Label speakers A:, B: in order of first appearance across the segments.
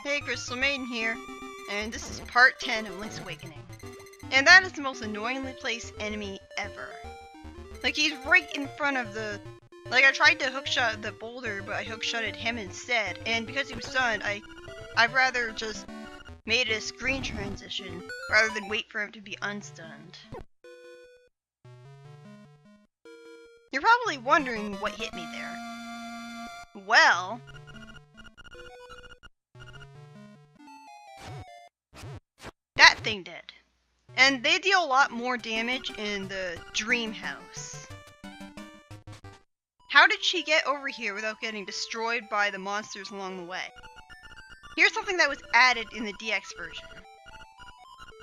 A: Hey, Crystal Maiden here, and this is part 10 of Link's Awakening. And that is the most annoyingly placed enemy ever. Like, he's right in front of the... Like, I tried to hookshot the boulder, but I hookshotted him instead, and because he was stunned, I'd rather just made a screen transition, rather than wait for him to be unstunned. You're probably wondering what hit me there. Well... that thing did. And they deal a lot more damage in the Dream House. How did she get over here without getting destroyed by the monsters along the way? Here's something that was added in the DX version.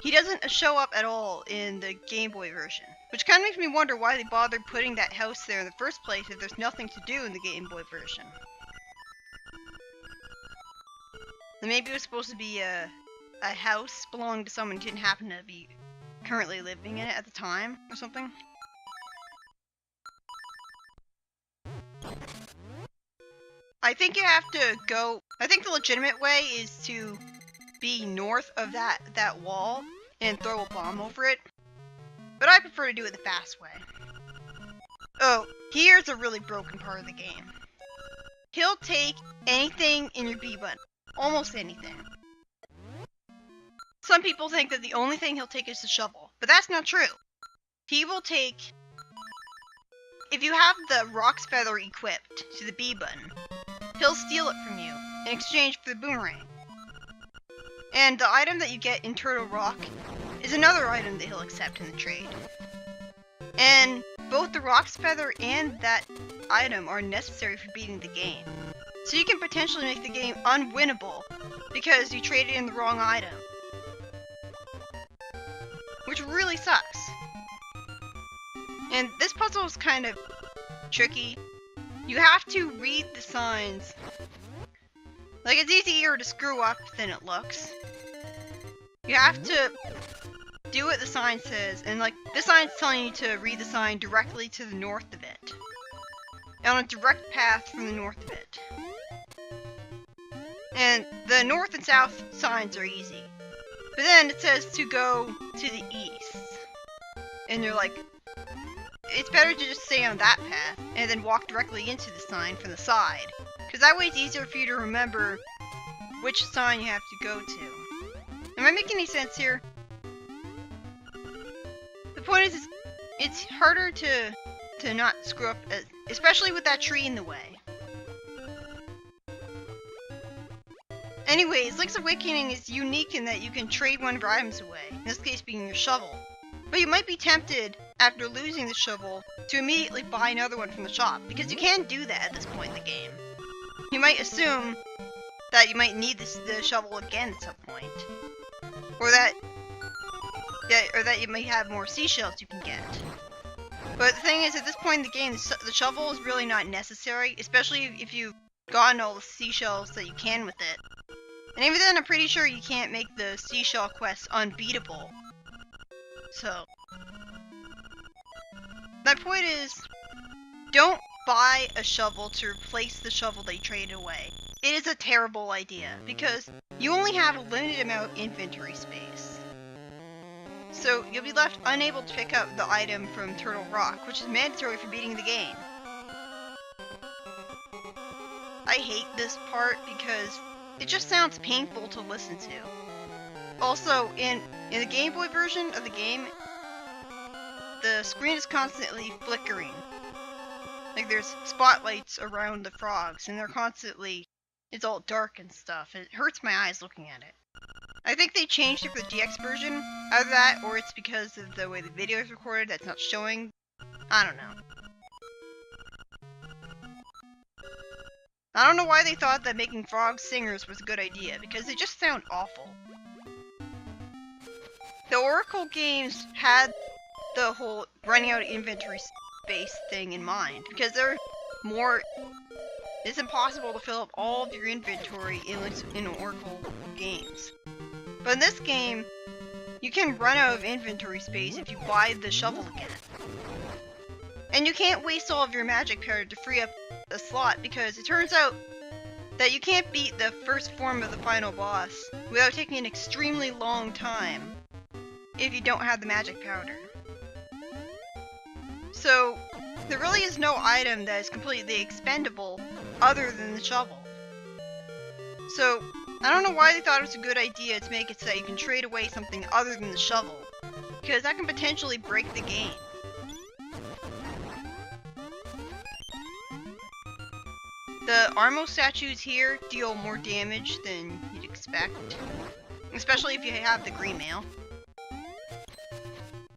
A: He doesn't show up at all in the Game Boy version, which kind of makes me wonder why they bothered putting that house there in the first place if there's nothing to do in the Game Boy version. And maybe it was supposed to be a house belonging to someone who didn't happen to be currently living in it at the time, or something. I think you have to go... I think the legitimate way is to be north of that wall and throw a bomb over it. But I prefer to do it the fast way. Oh, here's a really broken part of the game. He'll take anything in your B button. Almost anything. Some people think that the only thing he'll take is the shovel, but that's not true. He will take... if you have the Rock's Feather equipped to the B button, he'll steal it from you in exchange for the boomerang. And the item that you get in Turtle Rock is another item that he'll accept in the trade. And both the Rock's Feather and that item are necessary for beating the game. So you can potentially make the game unwinnable because you traded in the wrong item. Which really sucks. And this puzzle is kind of tricky. You have to read the signs. Like, it's easier to screw up than it looks. You have to do what the sign says, and like, this sign's telling you to read the sign directly to the north of it. On a direct path from the north of it. And the north and south signs are easy. But then it says to go to the east. And you're like, it's better to just stay on that path and then walk directly into the sign from the side. Because that way it's easier for you to remember which sign you have to go to. Am I making any sense here? The point is, it's harder to not screw up, especially with that tree in the way. Anyways, Link's Awakening is unique in that you can trade one of your items away, in this case being your shovel. But you might be tempted, after losing the shovel, to immediately buy another one from the shop, because you can do that at this point in the game. You might assume that you might need the shovel again at some point. Or that you might have more seashells you can get. But the thing is, at this point in the game, the shovel is really not necessary, especially if you've gotten all the seashells that you can with it. And even then, I'm pretty sure you can't make the seashell quest unbeatable. So, my point is, don't buy a shovel to replace the shovel they traded away. It is a terrible idea, because you only have a limited amount of inventory space. So, you'll be left unable to pick up the item from Turtle Rock, which is mandatory for beating the game. I hate this part because it just sounds painful to listen to. Also, in the Game Boy version of the game, the screen is constantly flickering. Like, there's spotlights around the frogs, and they're constantly... it's all dark and stuff. It hurts my eyes looking at it. I think they changed it for the DX version. Either that, or it's because of the way the video is recorded that's not showing. I don't know. I don't know why they thought that making frogs singers was a good idea, because they just sound awful. The Oracle games had the whole running out of inventory space thing in mind, because they're more... it's impossible to fill up all of your inventory in Oracle games. But in this game, you can run out of inventory space if you buy the shovel again. And you can't waste all of your magic powder to free up a slot, because it turns out that you can't beat the first form of the final boss without taking an extremely long time if you don't have the magic powder. So, there really is no item that is completely expendable other than the shovel. So, I don't know why they thought it was a good idea to make it so that you can trade away something other than the shovel, because that can potentially break the game. The Armo statues here deal more damage than you'd expect, especially if you have the green mail.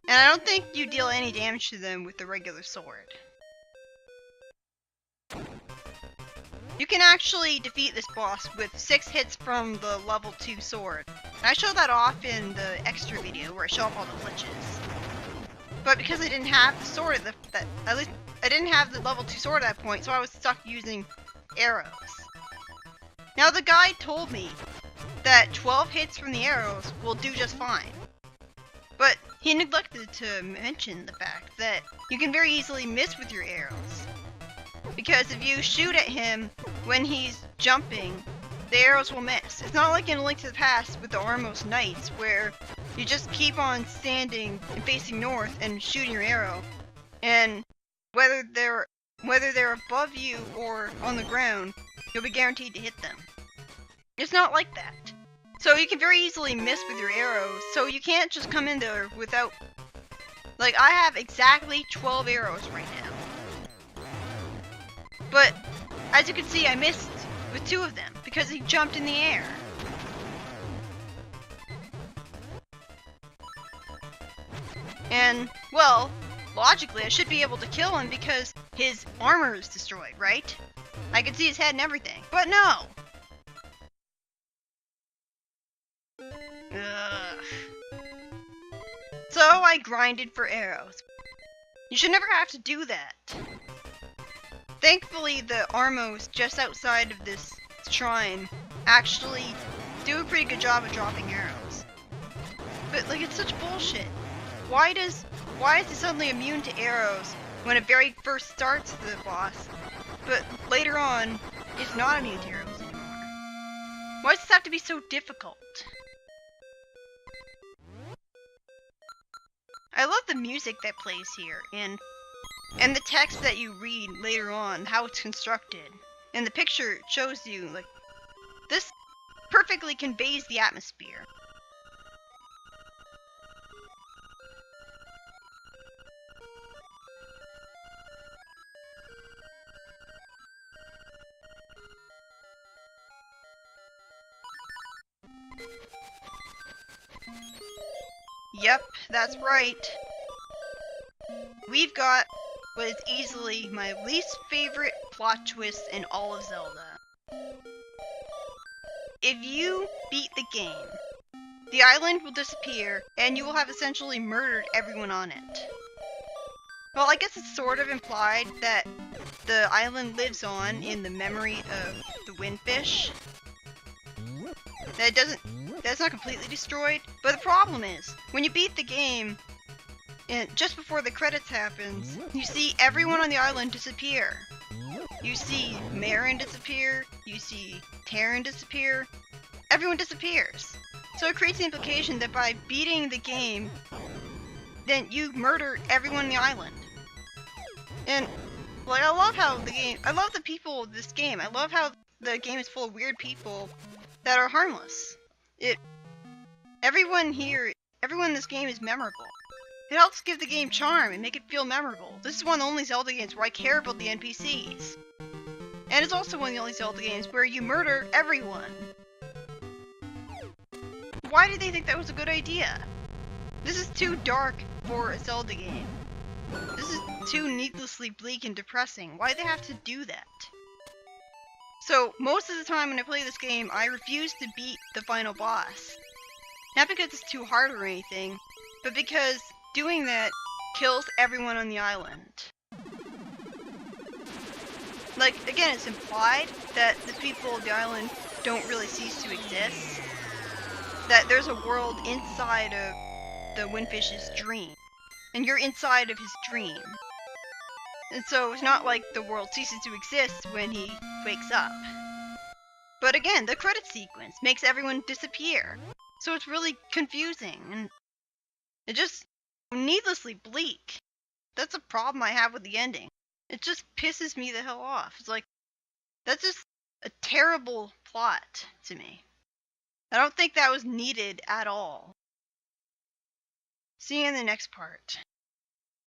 A: And I don't think you deal any damage to them with the regular sword. You can actually defeat this boss with 6 hits from the level 2 sword. And I show that off in the extra video where I show off all the glitches. But because I didn't have the sword at least I didn't have the level 2 sword at that point, so I was stuck using arrows. Now the guide told me that 12 hits from the arrows will do just fine. But he neglected to mention the fact that you can very easily miss with your arrows. Because if you shoot at him when he's jumping, the arrows will miss. It's not like in A Link to the Past with the Armos Knights, where you just keep on standing and facing north and shooting your arrow, and whether they're above you or on the ground, you'll be guaranteed to hit them. It's not like that. So you can very easily miss with your arrows, so you can't just come in there without... Like, I have exactly 12 arrows right now. But, as you can see, I missed with 2 of them, because he jumped in the air. And, well, logically I should be able to kill him because his armor is destroyed, right? I can see his head and everything, but no! Ugh. So I grinded for arrows. You should never have to do that. Thankfully, the Armos just outside of this shrine actually do a pretty good job of dropping arrows. But, like, it's such bullshit. Why is he suddenly immune to arrows when it very first starts the boss, but later on, it's not immune to arrows anymore? Why does this have to be so difficult? I love the music that plays here, and the text that you read later on, how it's constructed. And the picture shows you, like, this perfectly conveys the atmosphere. Yep, that's right. We've got what is easily my least favorite plot twist in all of Zelda. If you beat the game, the island will disappear and you will have essentially murdered everyone on it. Well, I guess it's sort of implied that the island lives on in the memory of the Windfish. That's not completely destroyed, but the problem is, when you beat the game, and just before the credits happens, you see everyone on the island disappear. You see Marin disappear, you see Terran disappear, everyone disappears. So it creates the implication that by beating the game, then you murdered everyone on the island. And, like, I love the people of this game. I love how the game is full of weird people that are harmless. Everyone in this game is memorable. It helps give the game charm and make it feel memorable. This is one of the only Zelda games where I care about the NPCs. And it's also one of the only Zelda games where you murder everyone. Why did they think that was a good idea? This is too dark for a Zelda game. This is too needlessly bleak and depressing. Why do they have to do that? So, most of the time when I play this game, I refuse to beat the final boss. Not because it's too hard or anything, but because doing that kills everyone on the island. Like, again, it's implied that the people of the island don't really cease to exist. That there's a world inside of the Windfish's dream. And you're inside of his dream. And so it's not like the world ceases to exist when he wakes up. But again, the credit sequence makes everyone disappear. So it's really confusing and it just needlessly bleak. That's a problem I have with the ending. It just pisses me the hell off. It's like, that's just a terrible plot to me. I don't think that was needed at all. See you in the next part.